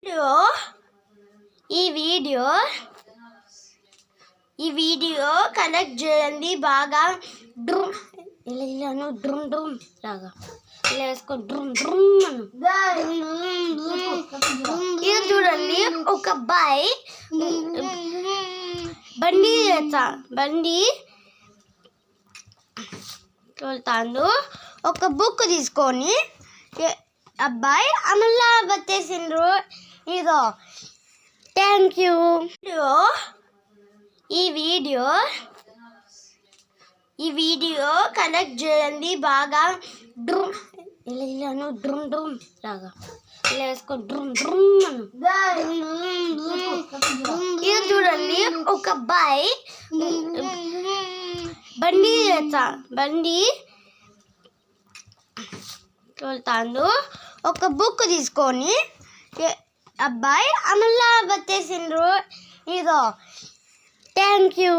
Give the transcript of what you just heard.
video ఈ video connect చేయండి బాగా డ్రమ్ ఇలాను డ్రమ్ డ్రమ్ లాగా ఇలా వేసుకో డ్రమ్ డ్రమ్ ఇది చూడండి ఒక అబ్బాయి బండి తోలుతాడు ఒక బుక్ తీసుకొని అబ్బాయి అమలా వచ్చేసిండ్రు ఇదో థ్యాంక్ యూ ఈ వీడియో కనెక్ట్ చేయండి బాగా డ్రమ్ ఇలాను డ్రమ్ డ్రమ్ లాగా ఇలా వేసుకో డ్రమ్ డ్రమ్ ఇది చూడండి ఒక అబ్బాయి బండి తోలుతాడు ఒక బుక్ తీసుకొని అబ్బాయి అమలా వచ్చేసిండ్రు ఇదో థ్యాంక్ యూ